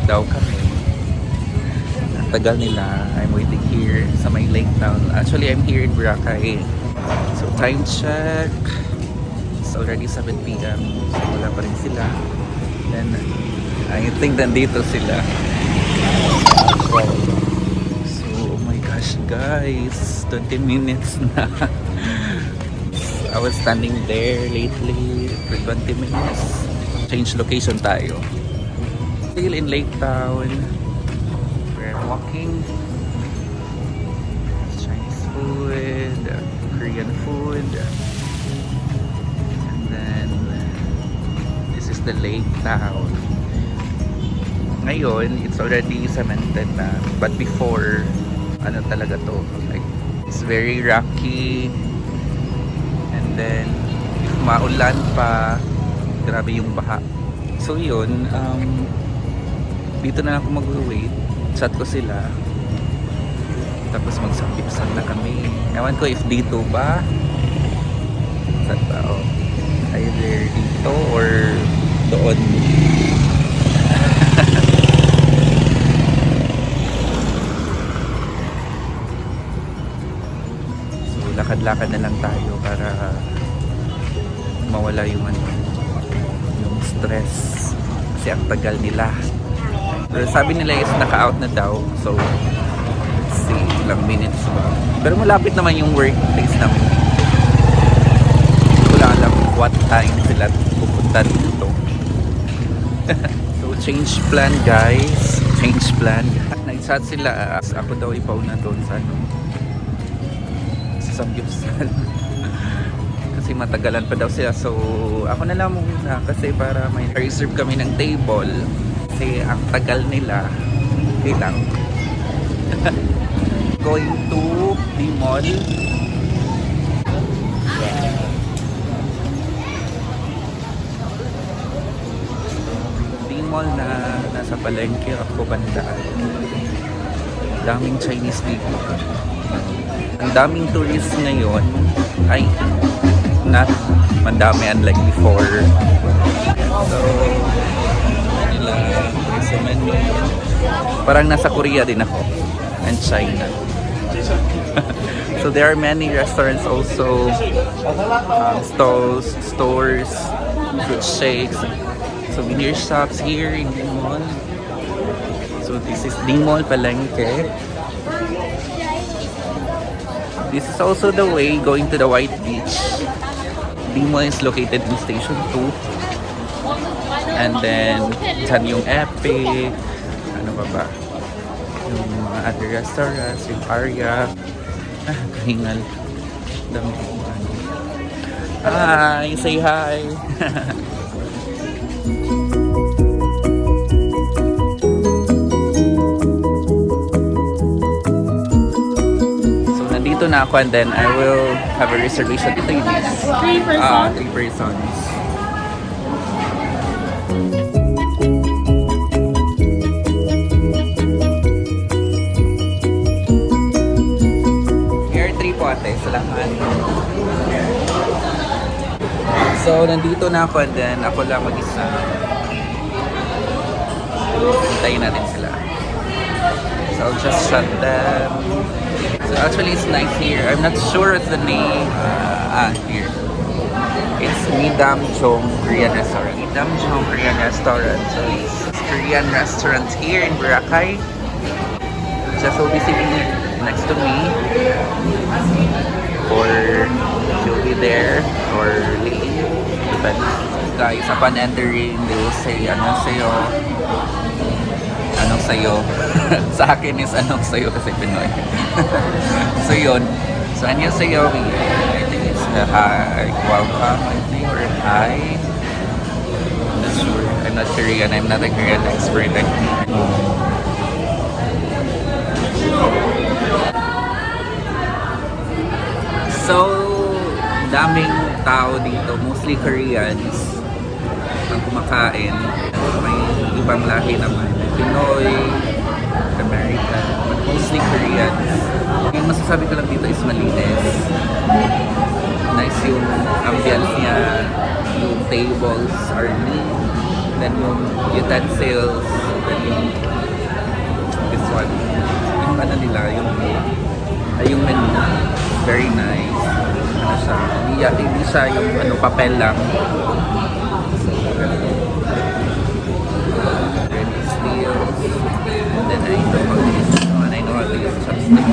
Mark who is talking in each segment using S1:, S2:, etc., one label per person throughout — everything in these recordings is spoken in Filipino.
S1: daw kami. Ang tagal nila. I'm waiting here sa may lake town. Actually, I'm here in Boracay. So, time check. It's already 7 p.m. So, wala pa rin sila. Then, I think nandito sila. So, oh my gosh, guys. 20 minutes na. I was standing there lately for 20 minutes. Change location tayo. Still in Lake Town. We're walking. Chinese food, Korean food. And then, this is the Lake Town. Ngayon, it's already cemented na. But before, ano talaga to? Like, it's very rocky. And then, if maulan pa, grabe yung baha. So yun, dito na ako mag-wait. Chat ko sila. Tapos magsamgyupsal na kami. Ewan ko if dito ba. Saan ba? Oh. Either dito or doon. So lakad-lakad na lang tayo para mawala yung yung stress. Kasi ang tagal nila. Pero sabi nila is naka-out na daw. So, let's see, ilang minutes ba. Pero malapit naman yung workplace namin. Hindi ko lang alam what time sila pupunta dito. So, change plan guys. Change plan. Nag-chat sila. Ako daw ipauna doon sa sa Samgyupsal. Kasi matagalan pa daw sila. So, ako na lang muna kasi para may reserve kami ng table. Kasi ang tagal nila. Okay lang. Going to the mall. The mall na nasa palengke ako bandaan. Daming Chinese dito. Ang daming tourists ngayon ay not madami unlike before. So, Manila, there's so many. Parang nasa Korea din ako and China. So there are many restaurants also, stalls, stores, fruit shakes, souvenir shops here in the mall. So this is the mall Palengke. This is also the way going to the White Beach. The mall is located in Station 2. And then, dyan yung Epic. Ano ba ba? Yung mga other restaurants, yung Arya. Kahingal. Dami. Hi! Say hi! Dito na ako and then I will have a reservation. Ito yung list. 3 persons? 3 persons. Here are 3 po ate. Salamat. So, nandito na ako and then ako lang mag-isa. Hintayin natin sila. So, I'll just shut them. So actually it's nice here. I'm not sure what's the name. Here. It's Midamjong Korean Restaurant. Midamjong Korean Restaurant. So it's Korean restaurant here in Boracay. Just will be sitting next to me. Or she'll be there. Or leave. Depends. Guys, upon entering, they will say, ano sa'yo? Anong sayo? Sa akin is anong sayo kasi Pinoy. So yun. So anong sayo? I think it's hi. Welcome, I think. Or hi. I'm not sure. I'm not Korean. I'm not a Korean expert. So, daming tao dito. Mostly Koreans ang kumakain. May ibang lahi naman. Pinoy, American, but mostly Koreans. Yung masasabi ko lang dito is malinis. Nice yung ambience niya. Yung tables are neat. Then yung utensils, then yung siya yung ano, papel lang. Steel. And then I know how to use, I know how to use chopstick.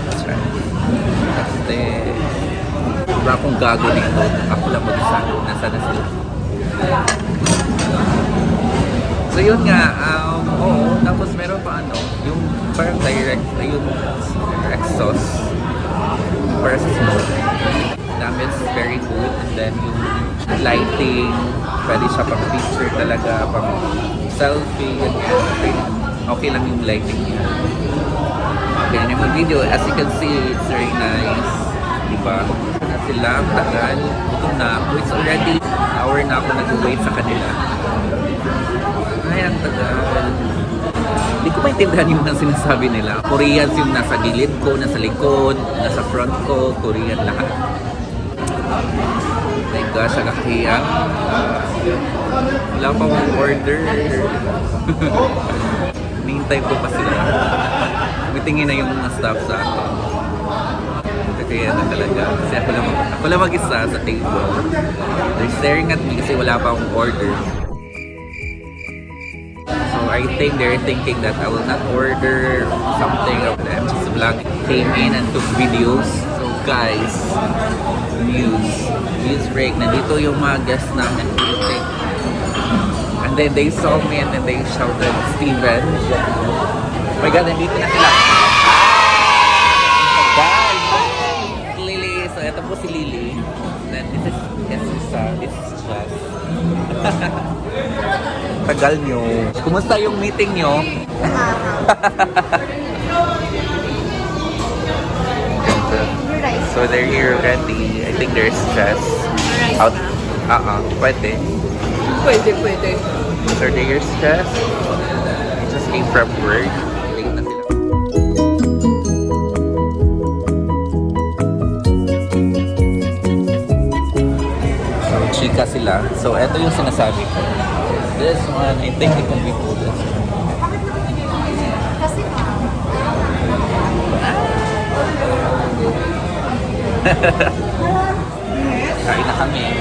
S1: That's right. Chopstick. Sobra akong gago dito. Ako lang mag-isa. Nasa na sila. So yun nga, oo. Tapos meron pa ano, yung parang direct, yung exhaust para sa smoke. That is very good. And then yung lighting, pwede siya pang picture talaga, pang selfie, ganyan. Okay lang yung lighting niya. Okay, and yung video, as you can see, it's very nice. Diba? Na sila, tagal, gutom na ako. It's already an hour na ako nag-wait sa kanila. Ay, ang tagal. Hindi ko maintindihan yung mga sinasabi nila. Koreans yung nasa gilid ko, nasa likod, nasa front ko, Korean lahat. My gosh, ang kakiyang. Wala pa akong order. Nihintay ko pa sila. Mitingin na yung mga staff sa akin. Kaya na talaga. Kasi ako lang mag-isa sa table. They're staring at me kasi wala pa akong order. So I think they're thinking that I will not order something of them. Just vlog came in and took videos. So guys, news break. Nandito yung mga guests namin. And then they saw me and then they shouted, Steven. Oh my God, nandito na sila. Lily. So ito po si Lily. Then this is Jesusa. This is Jess. Tagal nyo. Kumusta yung meeting nyo? So they're here already. I think there's stress. Out. Pwede.
S2: Pwede.
S1: So they're stressed. I just came from work. Late na sila. So chika sila. So eto yung sinasabi ko. This one, I think it can be pulled. Kain na kami.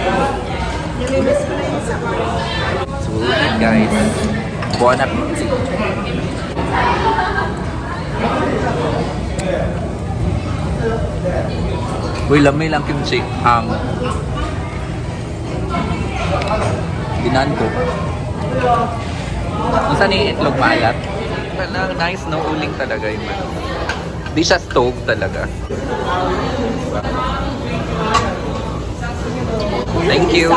S1: So we'll eat, guys. Bon appetit. Uy, lamay lang kimchi. Dinan ko. Kung saan yung itlog maalat? Nice, no? Uling talaga yung ano. Di siya stove talaga. Thank you.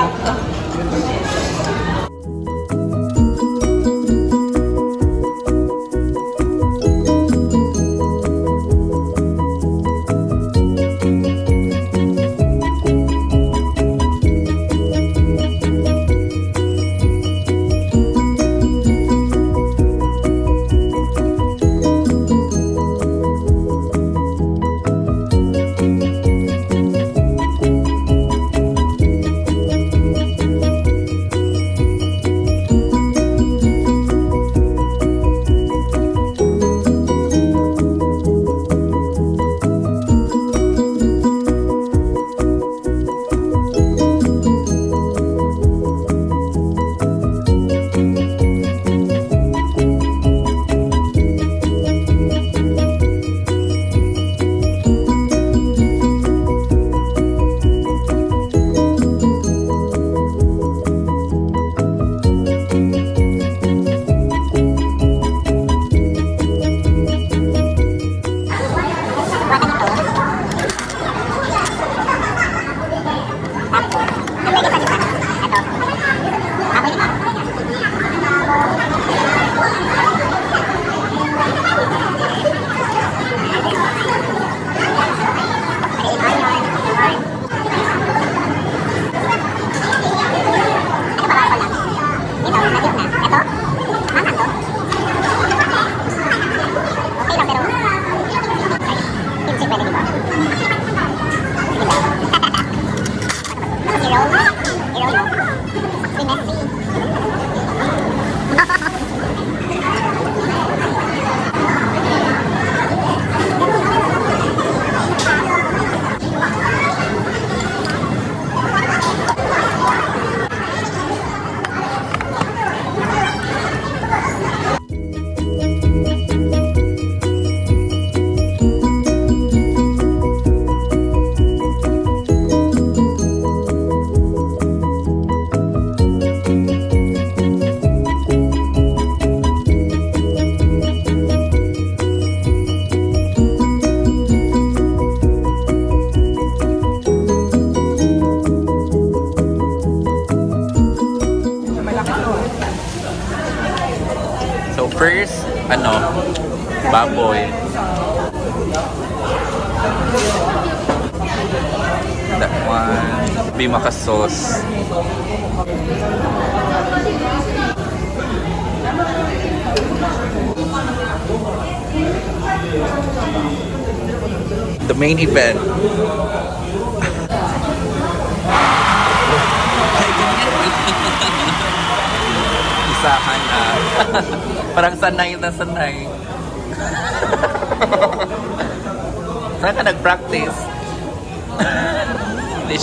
S1: So first, baboy. That one, bimaka sauce. The main event. Isahan na. Parang sanay na sanay. Saan ka nag-practice? Hindi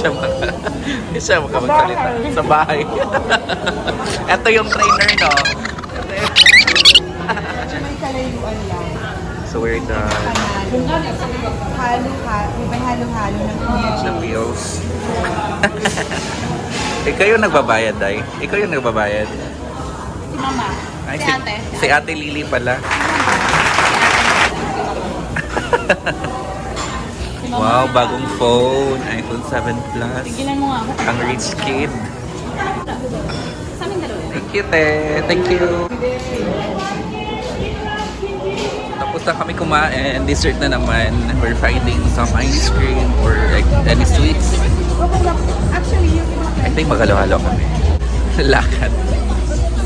S1: siya magsalita. Sa bahay. Ito yung trainer, no?
S2: May kalayuan lang.
S1: So we're done.
S2: May halo-halo ng kimchi.
S1: The bills. Ikaw yung nagbabayad, Day? Ikaw yung nagbabayad?
S2: Si Mama.
S1: Ay,
S2: Si Ate.
S1: Si Ate Lily pala. Wow, bagong phone. iPhone 7 Plus.
S2: Tigilan mo nga ako.
S1: Ang rich kid.
S2: Sa amin dalawa.
S1: Thank you, te. Thank you. Tapos na kami kumain. Dessert na naman. We're finding some ice cream or like any sweets.
S2: Actually,
S1: I think magalo-halo kami. Lakad.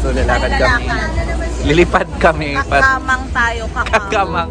S1: So lalakad kami. Lilipad kami.
S2: kakamang tayo, kakamang.
S1: Kakamang.